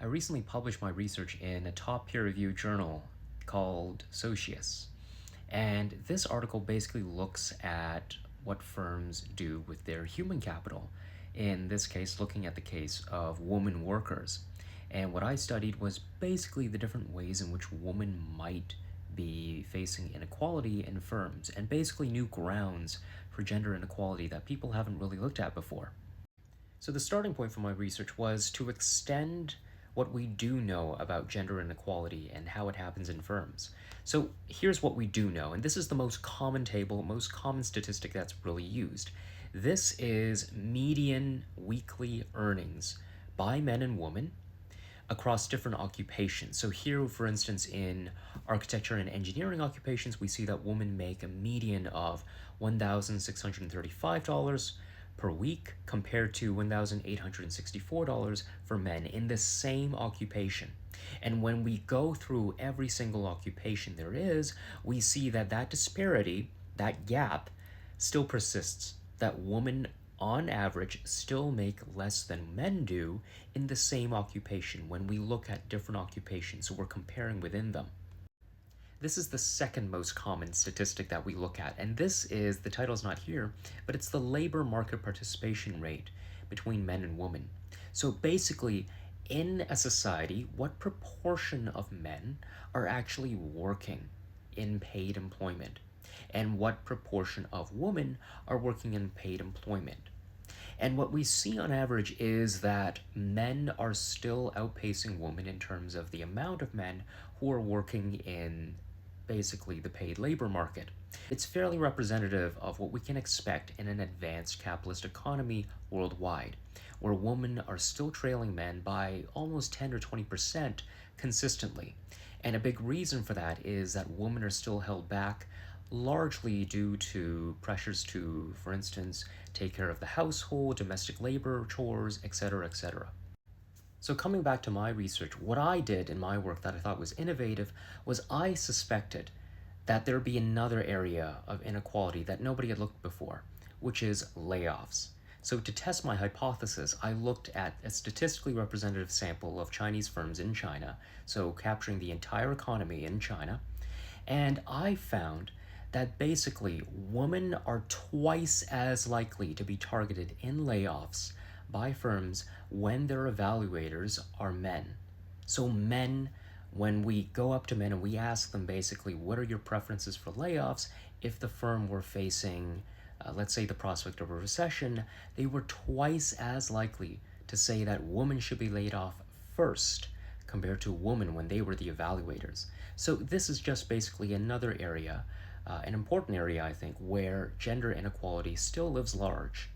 I recently published my research in a top peer-reviewed journal called Socius. And this article basically looks at what firms do with their human capital. In this case, looking at the case of women workers. And what I studied was basically the different ways in which women might be facing inequality in firms, and basically new grounds for gender inequality that people haven't really looked at before. So the starting point for my research was to extend what we do know about gender inequality and how it happens in firms. So here's what we do know, and this is the most common table, most common statistic that's really used. This is median weekly earnings by men and women across different occupations. So here, for instance, in architecture and engineering occupations, we see that women make a median of $1,635 per week compared to $1,864 for men in the same occupation. And when we go through every single occupation there is, we see that that disparity, that gap, still persists, that women on average still make less than men do in the same occupation when we look at different occupations, so we're comparing within them. This is the second most common statistic that we look at, and this is, the title's not here, but it's the labor market participation rate between men and women. So basically, in a society, what proportion of men are actually working in paid employment, and what proportion of women are working in paid employment? And what we see on average is that men are still outpacing women in terms of the amount of men who are working in basically the paid labor market. It's fairly representative of what we can expect in an advanced capitalist economy worldwide, where women are still trailing men by almost 10 or 20% consistently. And a big reason for that is that women are still held back largely due to pressures to, for instance, take care of the household, domestic labor, chores, etc., etc. So coming back to my research, what I did in my work that I thought was innovative was I suspected that there'd be another area of inequality that nobody had looked before, which is layoffs. So to test my hypothesis, I looked at a statistically representative sample of Chinese firms in China, so capturing the entire economy in China, and I found that basically women are twice as likely to be targeted in layoffs by firms when their evaluators are men. So men, when we go up to men and we ask them basically, what are your preferences for layoffs? If the firm were facing, let's say, the prospect of a recession, they were twice as likely to say that women should be laid off first compared to women when they were the evaluators. So this is just basically another area, an important area, I think, where gender inequality still lives large.